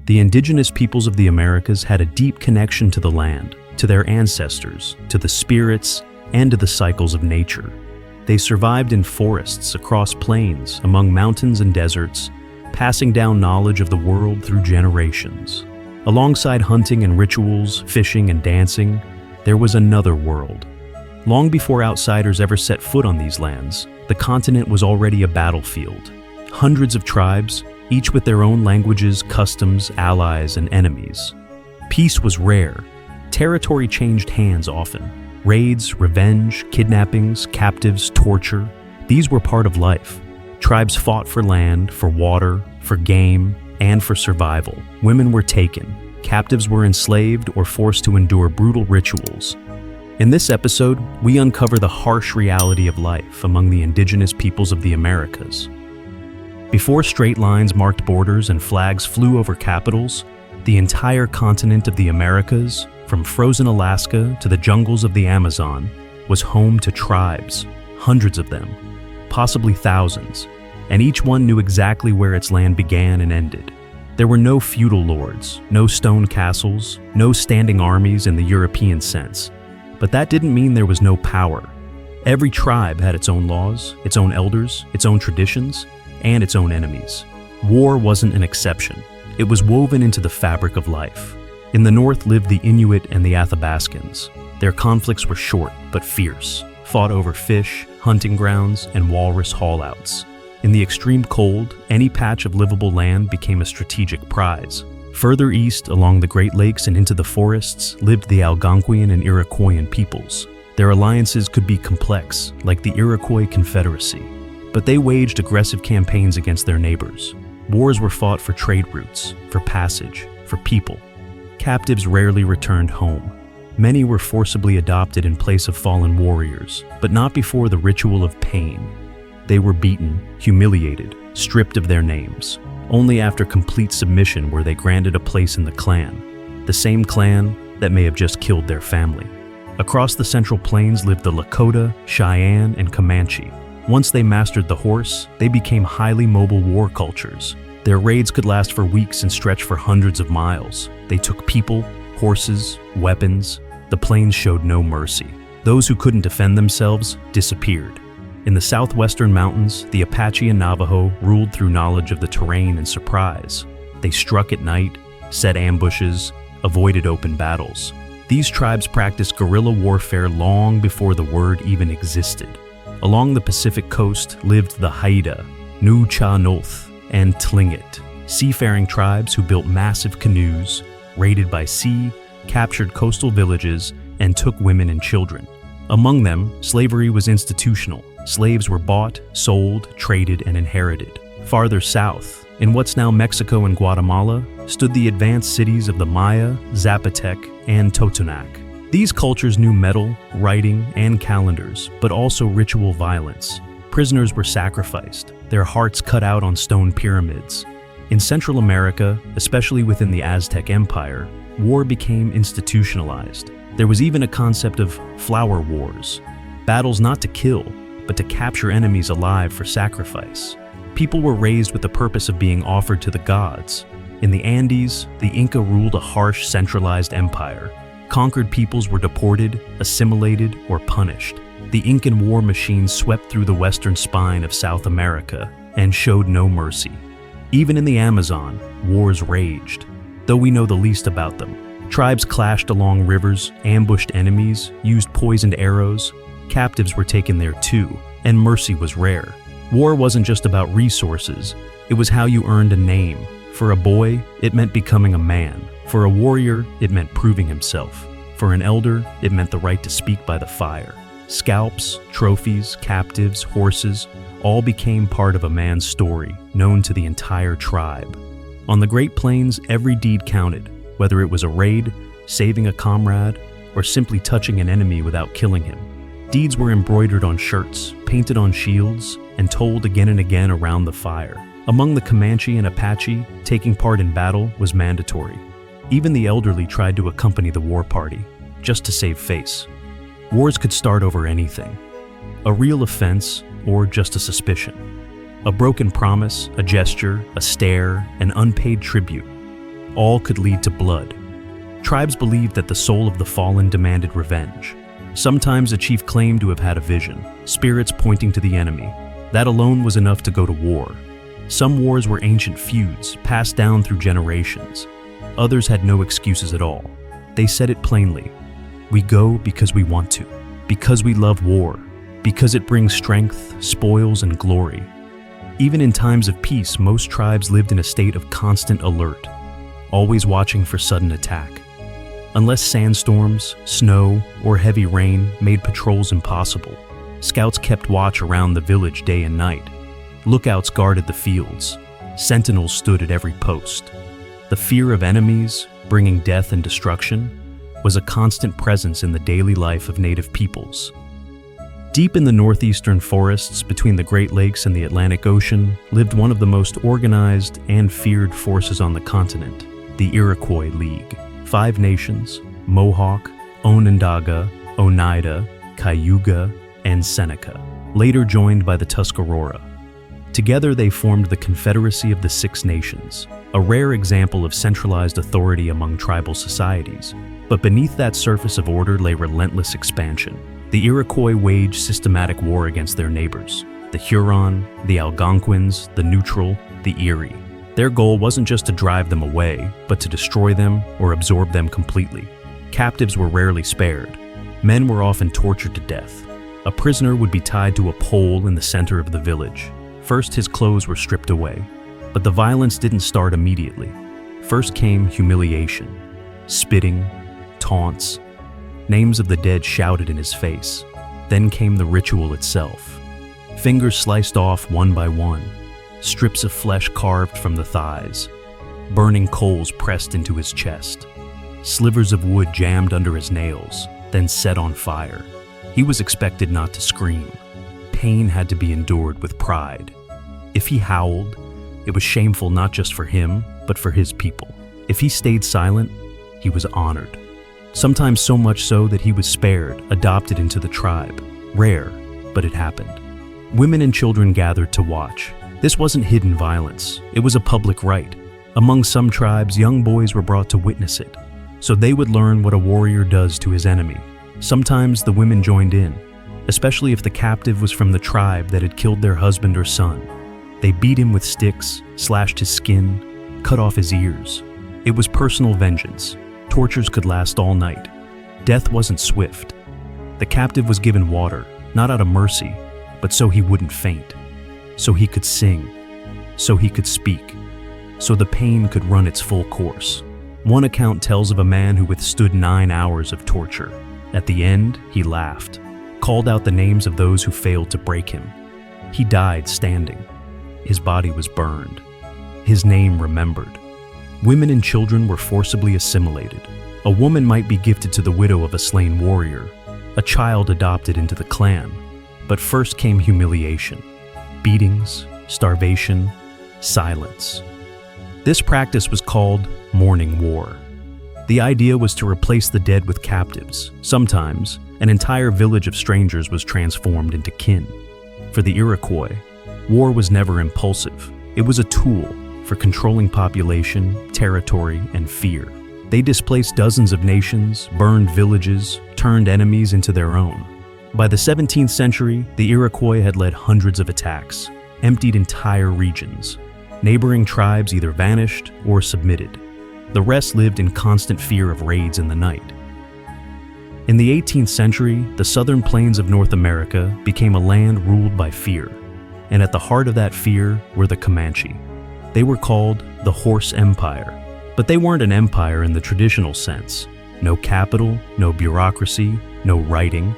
The indigenous peoples of the Americas had a deep connection to the land, to their ancestors, to the spirits, and to the cycles of nature. They survived in forests, across plains, among mountains and deserts, passing down knowledge of the world through generations. Alongside hunting and rituals, fishing and dancing, there was another world. Long before outsiders ever set foot on these lands, the continent was already a battlefield. Hundreds of tribes, each with their own languages, customs, allies, and enemies. Peace was rare. Territory changed hands often. Raids, revenge, kidnappings, captives, torture, these were part of life. Tribes fought for land, for water, for game, and for survival. Women were taken. Captives were enslaved or forced to endure brutal rituals. In this episode, we uncover the harsh reality of life among the indigenous peoples of the Americas. Before straight lines marked borders and flags flew over capitals, the entire continent of the Americas, from frozen Alaska to the jungles of the Amazon, was home to tribes, hundreds of them, possibly thousands, and each one knew exactly where its land began and ended. There were no feudal lords, no stone castles, no standing armies in the European sense. But that didn't mean there was no power. Every tribe had its own laws, its own elders, its own traditions, and its own enemies. War wasn't an exception. It was woven into the fabric of life. In the north lived the Inuit and the Athabascans. Their conflicts were short but fierce, fought over fish, hunting grounds, and walrus haulouts. In the extreme cold, any patch of livable land became a strategic prize. Further east, along the Great Lakes and into the forests, lived the Algonquian and Iroquoian peoples. Their alliances could be complex, like the Iroquois Confederacy, but they waged aggressive campaigns against their neighbors. Wars were fought for trade routes, for passage, for people. Captives rarely returned home. Many were forcibly adopted in place of fallen warriors, but not before the ritual of pain. They were beaten, humiliated, stripped of their names. Only after complete submission were they granted a place in the clan, the same clan that may have just killed their family. Across the Central Plains lived the Lakota, Cheyenne, and Comanche. Once they mastered the horse, they became highly mobile war cultures. Their raids could last for weeks and stretch for hundreds of miles. They took people, horses, weapons. The plains showed no mercy. Those who couldn't defend themselves disappeared. In the southwestern mountains, the Apache and Navajo ruled through knowledge of the terrain and surprise. They struck at night, set ambushes, avoided open battles. These tribes practiced guerrilla warfare long before the word even existed. Along the Pacific coast lived the Haida, Nu-Chah-Nulth, and Tlingit, seafaring tribes who built massive canoes, raided by sea, captured coastal villages, and took women and children. Among them, slavery was institutional. Slaves were bought, sold, traded, and inherited. Farther south, in what's now Mexico and Guatemala, stood the advanced cities of the Maya, Zapotec, and Totonac. These cultures knew metal, writing, and calendars, but also ritual violence. Prisoners were sacrificed, their hearts cut out on stone pyramids. In Central America, especially within the Aztec Empire, war became institutionalized. There was even a concept of flower wars, battles not to kill, but to capture enemies alive for sacrifice. People were raised with the purpose of being offered to the gods. In the Andes, the Inca ruled a harsh, centralized empire. Conquered peoples were deported, assimilated, or punished. The Incan war machine swept through the western spine of South America and showed no mercy. Even in the Amazon, wars raged, though we know the least about them. Tribes clashed along rivers, ambushed enemies, used poisoned arrows. Captives were taken there too, and mercy was rare. War wasn't just about resources, it was how you earned a name. For a boy, it meant becoming a man. For a warrior, it meant proving himself. For an elder, it meant the right to speak by the fire. Scalps, trophies, captives, horses, all became part of a man's story, known to the entire tribe. On the Great Plains, every deed counted, whether it was a raid, saving a comrade, or simply touching an enemy without killing him. Deeds were embroidered on shirts, painted on shields, and told again and again around the fire. Among the Comanche and Apache, taking part in battle was mandatory. Even the elderly tried to accompany the war party, just to save face. Wars could start over anything. A real offense or just a suspicion. A broken promise, a gesture, a stare, an unpaid tribute. all could lead to blood. Tribes believed that the soul of the fallen demanded revenge. Sometimes a chief claimed to have had a vision, spirits pointing to the enemy. That alone was enough to go to war. Some wars were ancient feuds, passed down through generations. Others had no excuses at all. They said it plainly. We go because we want to, because we love war, because it brings strength, spoils, and glory. Even in times of peace, most tribes lived in a state of constant alert, always watching for sudden attack. Unless sandstorms, snow, or heavy rain made patrols impossible, scouts kept watch around the village day and night. Lookouts guarded the fields. Sentinels stood at every post. The fear of enemies, bringing death and destruction, was a constant presence in the daily life of native peoples. Deep in the northeastern forests between the Great Lakes and the Atlantic Ocean lived one of the most organized and feared forces on the continent, the Iroquois League. 5 nations, Mohawk, Onondaga, Oneida, Cayuga, and Seneca, later joined by the Tuscarora. Together they formed the Confederacy of the Six Nations, a rare example of centralized authority among tribal societies. But beneath that surface of order lay relentless expansion. The Iroquois waged systematic war against their neighbors, the Huron, the Algonquins, the Neutral, the Erie. Their goal wasn't just to drive them away, but to destroy them or absorb them completely. Captives were rarely spared. Men were often tortured to death. A prisoner would be tied to a pole in the center of the village. First, his clothes were stripped away. But the violence didn't start immediately. First came humiliation, spitting, taunts, names of the dead shouted in his face. Then came the ritual itself. Fingers sliced off one by one, strips of flesh carved from the thighs, burning coals pressed into his chest, slivers of wood jammed under his nails, then set on fire. He was expected not to scream. Pain had to be endured with pride. If he howled, it was shameful not just for him, but for his people. If he stayed silent, he was honored. Sometimes so much so that he was spared, adopted into the tribe. Rare, but it happened. Women and children gathered to watch. This wasn't hidden violence, it was a public rite. Among some tribes, young boys were brought to witness it, so they would learn what a warrior does to his enemy. Sometimes the women joined in, especially if the captive was from the tribe that had killed their husband or son. They beat him with sticks, slashed his skin, cut off his ears. It was personal vengeance. Tortures could last all night. Death wasn't swift. The captive was given water, not out of mercy, but so he wouldn't faint, so he could sing, so he could speak, so the pain could run its full course. One account tells of a man who withstood 9 hours of torture. At the end, he laughed, called out the names of those who failed to break him. He died standing. His body was burned. His name remembered. Women and children were forcibly assimilated. A woman might be gifted to the widow of a slain warrior, a child adopted into the clan. But first came humiliation, beatings, starvation, silence. This practice was called mourning war. The idea was to replace the dead with captives. Sometimes, an entire village of strangers was transformed into kin. For the Iroquois, war was never impulsive. It was a tool for controlling population, territory, and fear. They displaced dozens of nations, burned villages, turned enemies into their own. By the 17th century, the Iroquois had led hundreds of attacks, emptied entire regions. Neighboring tribes either vanished or submitted. The rest lived in constant fear of raids in the night. In the 18th century, the southern plains of North America became a land ruled by fear. And at the heart of that fear were the Comanche. They were called the Horse Empire. But they weren't an empire in the traditional sense. No capital, no bureaucracy, no writing.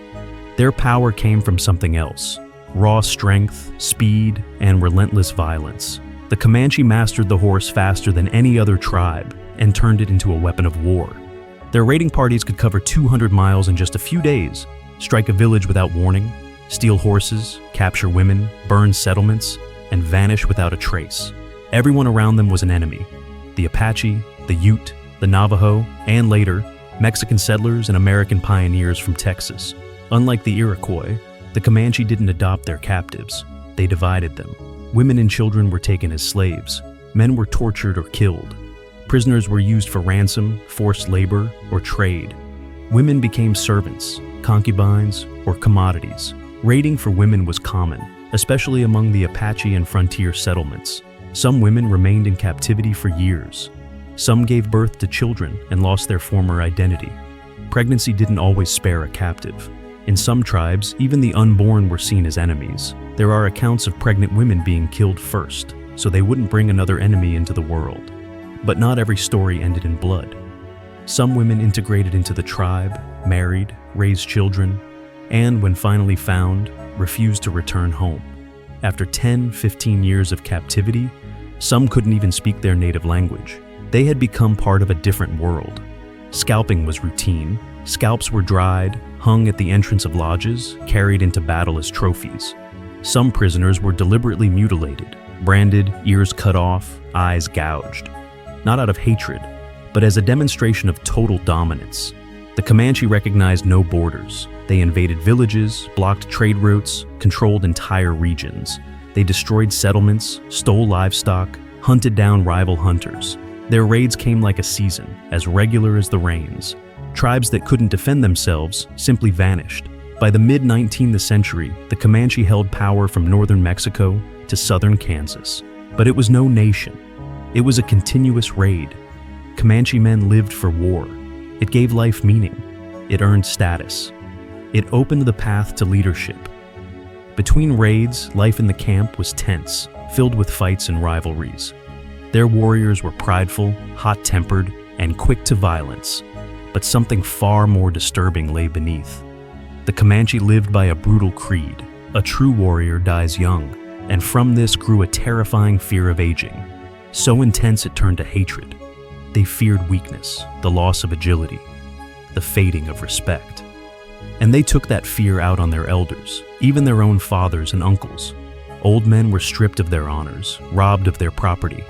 Their power came from something else: raw strength, speed, and relentless violence. The Comanche mastered the horse faster than any other tribe and turned it into a weapon of war. Their raiding parties could cover 200 miles in just a few days, strike a village without warning, steal horses, capture women, burn settlements, and vanish without a trace. Everyone around them was an enemy: the Apache, the Ute, the Navajo, and later, Mexican settlers and American pioneers from Texas. Unlike the Iroquois, the Comanche didn't adopt their captives. They divided them. Women and children were taken as slaves. Men were tortured or killed. Prisoners were used for ransom, forced labor, or trade. Women became servants, concubines, or commodities. Raiding for women was common, especially among the Apache and frontier settlements. Some women remained in captivity for years. Some gave birth to children and lost their former identity. Pregnancy didn't always spare a captive. In some tribes, even the unborn were seen as enemies. There are accounts of pregnant women being killed first, so they wouldn't bring another enemy into the world. But not every story ended in blood. Some women integrated into the tribe, married, raised children, and when finally found, refused to return home. After 10-15 years of captivity, some couldn't even speak their native language. They had become part of a different world. Scalping was routine. Scalps were dried, hung at the entrance of lodges, carried into battle as trophies. Some prisoners were deliberately mutilated, branded, ears cut off, eyes gouged. Not out of hatred, but as a demonstration of total dominance. The Comanche recognized no borders. They invaded villages, blocked trade routes, controlled entire regions. They destroyed settlements, stole livestock, hunted down rival hunters. Their raids came like a season, as regular as the rains. Tribes that couldn't defend themselves simply vanished. By the mid-19th century, the Comanche held power from northern Mexico to southern Kansas. But it was no nation. It was a continuous raid. Comanche men lived for war. It gave life meaning. It earned status. It opened the path to leadership. Between raids, life in the camp was tense, filled with fights and rivalries. Their warriors were prideful, hot-tempered, and quick to violence. But something far more disturbing lay beneath. The Comanche lived by a brutal creed. A true warrior dies young, and from this grew a terrifying fear of aging. So intense it turned to hatred. They feared weakness, the loss of agility, the fading of respect. And they took that fear out on their elders, even their own fathers and uncles. Old men were stripped of their honors, robbed of their property,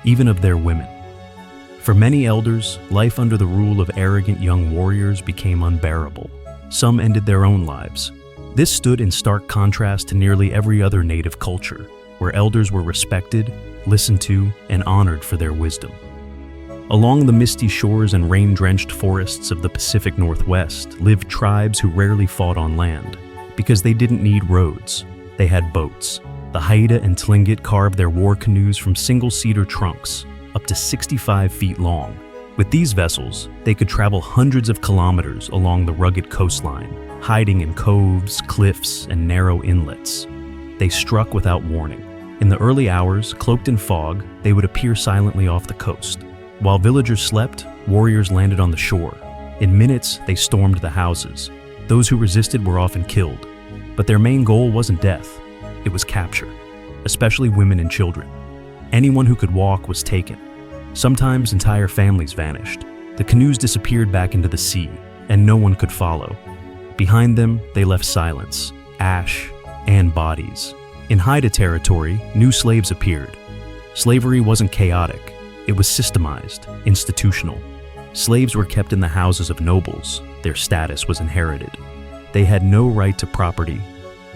even of their women. For many elders, life under the rule of arrogant young warriors became unbearable. Some ended their own lives. This stood in stark contrast to nearly every other native culture, where elders were respected, listened to, and honored for their wisdom. Along the misty shores and rain-drenched forests of the Pacific Northwest lived tribes who rarely fought on land, because they didn't need roads. They had boats. The Haida and Tlingit carved their war canoes from single cedar trunks, up to 65 feet long. With these vessels, they could travel hundreds of kilometers along the rugged coastline, hiding in coves, cliffs, and narrow inlets. They struck without warning. In the early hours, cloaked in fog, they would appear silently off the coast. While villagers slept, warriors landed on the shore. In minutes, they stormed the houses. Those who resisted were often killed. But their main goal wasn't death. It was capture, especially women and children. Anyone who could walk was taken. Sometimes entire families vanished. The canoes disappeared back into the sea, and no one could follow. Behind them, they left silence, ash, and bodies. In Haida territory, new slaves appeared. Slavery wasn't chaotic. It was systemized, institutional. Slaves were kept in the houses of nobles. Their status was inherited. They had no right to property,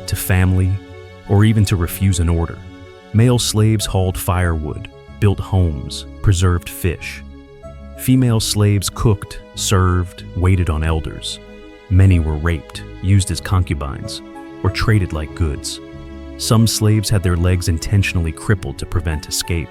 to family, or even to refuse an order. Male slaves hauled firewood, built homes, preserved fish. Female slaves cooked, served, waited on elders. Many were raped, used as concubines, or traded like goods. Some slaves had their legs intentionally crippled to prevent escape.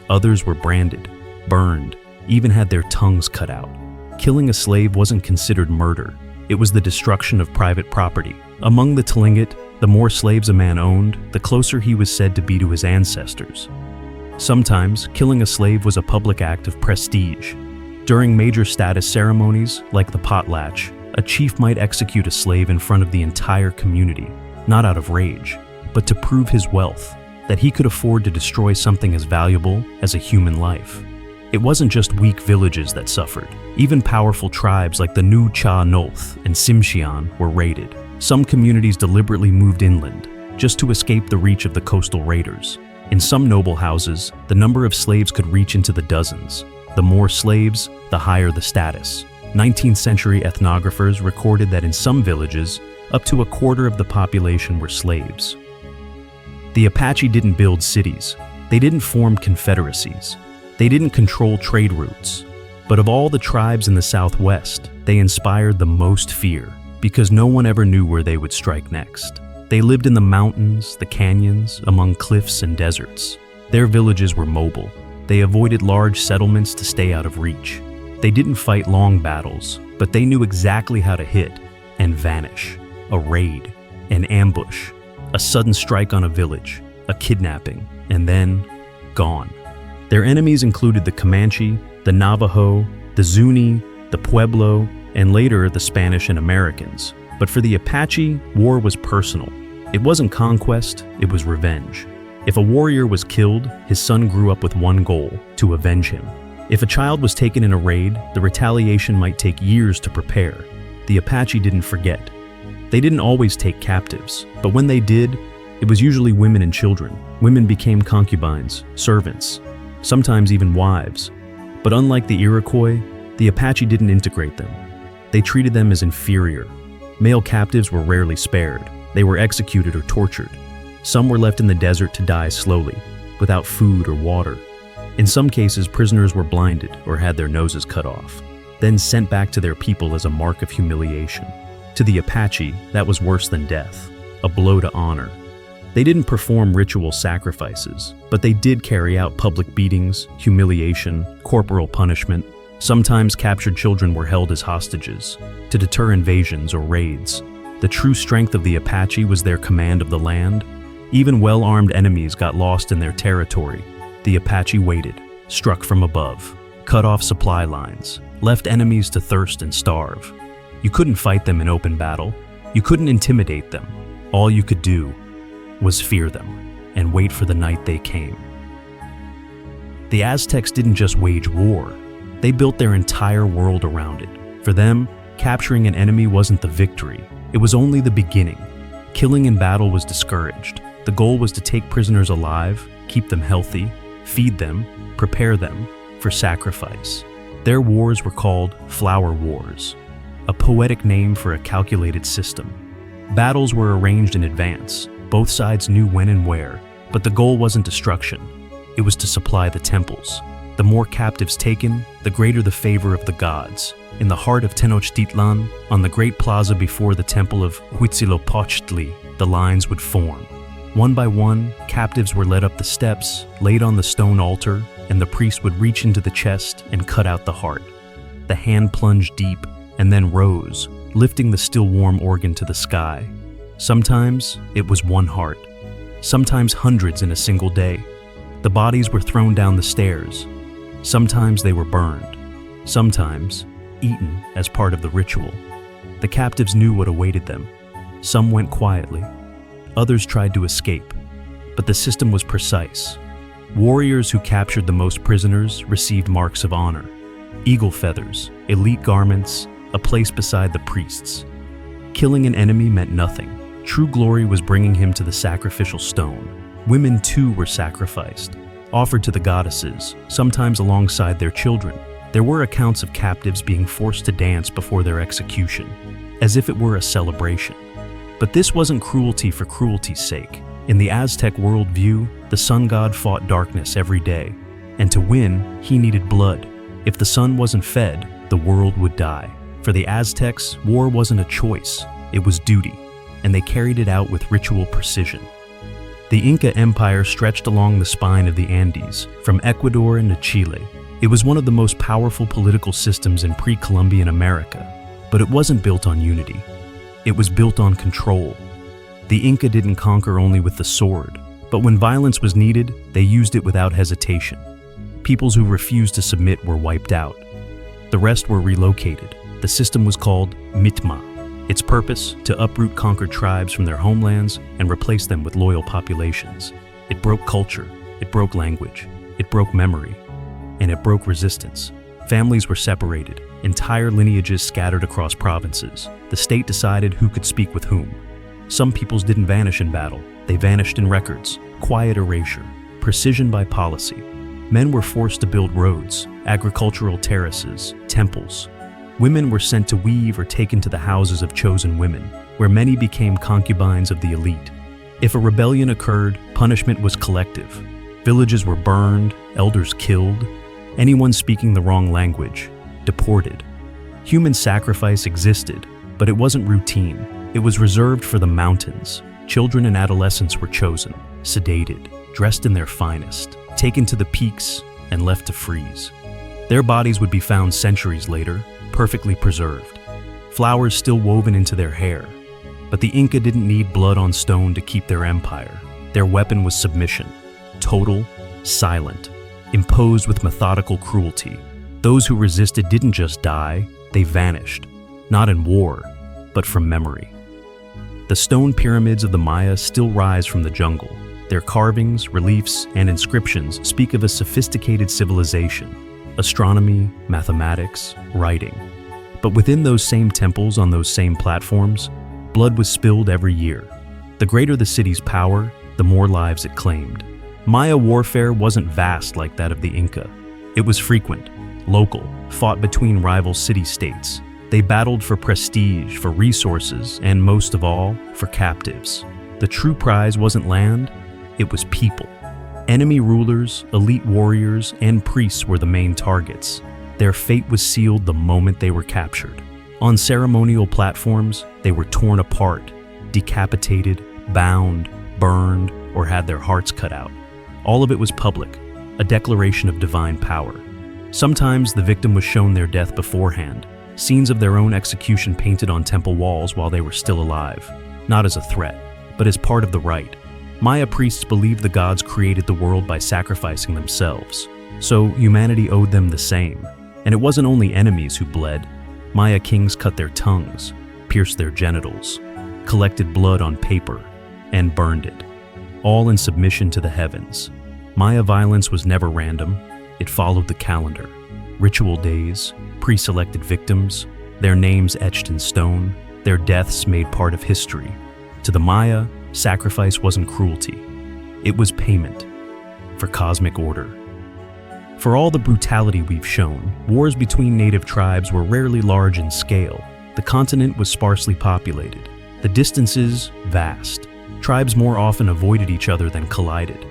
Others were branded, burned, even had their tongues cut out. Killing a slave wasn't considered murder. It was the destruction of private property. Among the Tlingit, the more slaves a man owned, the closer he was said to be to his ancestors. Sometimes, killing a slave was a public act of prestige. During major status ceremonies, like the potlatch, a chief might execute a slave in front of the entire community, not out of rage, but to prove his wealth, that he could afford to destroy something as valuable as a human life. It wasn't just weak villages that suffered. Even powerful tribes like the Nu-Cha-Nulth and Tsimshian were raided. Some communities deliberately moved inland, just to escape the reach of the coastal raiders. In some noble houses, the number of slaves could reach into the dozens. The more slaves, the higher the status. 19th century ethnographers recorded that in some villages, up to a quarter of the population were slaves. The Apache didn't build cities. They didn't form confederacies. They didn't control trade routes, but of all the tribes in the Southwest, they inspired the most fear because no one ever knew where they would strike next. They lived in the mountains, the canyons, among cliffs and deserts. Their villages were mobile. They avoided large settlements to stay out of reach. They didn't fight long battles, but they knew exactly how to hit and vanish. A raid, an ambush, a sudden strike on a village, a kidnapping, and then gone. Their enemies included the Comanche, the Navajo, the Zuni, the Pueblo, and later the Spanish and Americans. But for the Apache, war was personal. It wasn't conquest, it was revenge. If a warrior was killed, his son grew up with one goal: to avenge him. If a child was taken in a raid, the retaliation might take years to prepare. The Apache didn't forget. They didn't always take captives, but when they did, it was usually women and children. Women became concubines, servants, sometimes even wives. But unlike the Iroquois, the Apache didn't integrate them. They treated them as inferior. Male captives were rarely spared. They were executed or tortured. Some were left in the desert to die slowly, without food or water. In some cases, prisoners were blinded or had their noses cut off, then sent back to their people as a mark of humiliation. To the Apache, that was worse than death, a blow to honor. They didn't perform ritual sacrifices, but they did carry out public beatings, humiliation, corporal punishment. Sometimes captured children were held as hostages to deter invasions or raids. The true strength of the Apache was their command of the land. Even well-armed enemies got lost in their territory. The Apache waited, struck from above, cut off supply lines, left enemies to thirst and starve. You couldn't fight them in open battle. You couldn't intimidate them. All you could do was fear them and wait for the night they came. The Aztecs didn't just wage war. They built their entire world around it. For them, capturing an enemy wasn't the victory. It was only the beginning. Killing in battle was discouraged. The goal was to take prisoners alive, keep them healthy, feed them, prepare them for sacrifice. Their wars were called flower wars, a poetic name for a calculated system. Battles were arranged in advance. Both sides knew when and where, but the goal wasn't destruction. It was to supply the temples. The more captives taken, the greater the favor of the gods. In the heart of Tenochtitlan, on the great plaza before the temple of Huitzilopochtli, the lines would form. One by one, captives were led up the steps, laid on the stone altar, and the priest would reach into the chest and cut out the heart. The hand plunged deep and then rose, lifting the still warm organ to the sky. Sometimes it was one heart, sometimes hundreds in a single day. The bodies were thrown down the stairs. Sometimes they were burned, sometimes eaten as part of the ritual. The captives knew what awaited them. Some went quietly. Others tried to escape, but the system was precise. Warriors who captured the most prisoners received marks of honor: eagle feathers, elite garments, a place beside the priests. Killing an enemy meant nothing. True glory was bringing him to the sacrificial stone. Women too were sacrificed, offered to the goddesses, sometimes alongside their children. There were accounts of captives being forced to dance before their execution, as if it were a celebration. But this wasn't cruelty for cruelty's sake. In the Aztec worldview, the sun god fought darkness every day, and to win, he needed blood. If the sun wasn't fed, the world would die. For the Aztecs, war wasn't a choice, it was duty, and they carried it out with ritual precision. The Inca Empire stretched along the spine of the Andes, from Ecuador into Chile. It was one of the most powerful political systems in pre-Columbian America, but it wasn't built on unity. It was built on control. The Inca didn't conquer only with the sword, but when violence was needed, they used it without hesitation. Peoples who refused to submit were wiped out. The rest were relocated. The system was called Mitma. Its purpose, to uproot conquered tribes from their homelands and replace them with loyal populations. It broke culture, it broke language, it broke memory, and it broke resistance. Families were separated, entire lineages scattered across provinces. The state decided who could speak with whom. Some peoples didn't vanish in battle, they vanished in records, quiet erasure, precision by policy. Men were forced to build roads, agricultural terraces, temples. Women were sent to weave or taken to the houses of chosen women, where many became concubines of the elite. If a rebellion occurred, punishment was collective. Villages were burned, elders killed, Anyone speaking the wrong language, deported. Human sacrifice existed, but it wasn't routine. It was reserved for the mountains. Children and adolescents were chosen, sedated, dressed in their finest, taken to the peaks, and left to freeze. Their bodies would be found centuries later, perfectly preserved. Flowers still woven into their hair. But the Inca didn't need blood on stone to keep their empire. Their weapon was submission, total, silent, imposed with methodical cruelty. Those who resisted didn't just die, they vanished, not in war, but from memory. The stone pyramids of the Maya still rise from the jungle. Their carvings, reliefs, and inscriptions speak of a sophisticated civilization: astronomy, mathematics, writing. But within those same temples on those same platforms, blood was spilled every year. The greater the city's power, the more lives it claimed. Maya warfare wasn't vast like that of the Inca. It was frequent, local, fought between rival city-states. They battled for prestige, for resources, and most of all, for captives. The true prize wasn't land, it was people. Enemy rulers, elite warriors, and priests were the main targets. Their fate was sealed the moment they were captured. On ceremonial platforms, they were torn apart, decapitated, bound, burned, or had their hearts cut out. All of it was public, a declaration of divine power. Sometimes the victim was shown their death beforehand, scenes of their own execution painted on temple walls while they were still alive, not as a threat, but as part of the rite. Maya priests believed the gods created the world by sacrificing themselves, so humanity owed them the same. And it wasn't only enemies who bled. Maya kings cut their tongues, pierced their genitals, collected blood on paper, and burned it, all in submission to the heavens. Maya violence was never random. It followed the calendar. Ritual days, pre-selected victims, their names etched in stone, their deaths made part of history. To the Maya, sacrifice wasn't cruelty. It was payment for cosmic order. For all the brutality we've shown, wars between native tribes were rarely large in scale. The continent was sparsely populated. The distances, vast. Tribes more often avoided each other than collided.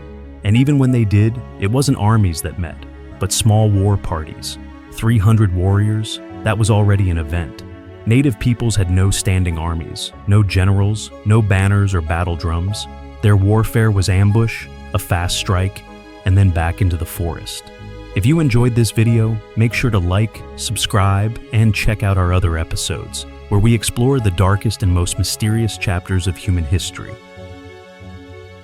And even when they did, it wasn't armies that met, but small war parties. 300 warriors, that was already an event. Native peoples had no standing armies, no generals, no banners or battle drums. Their warfare was ambush, a fast strike, and then back into the forest. If you enjoyed this video, make sure to like, subscribe, and check out our other episodes, where we explore the darkest and most mysterious chapters of human history.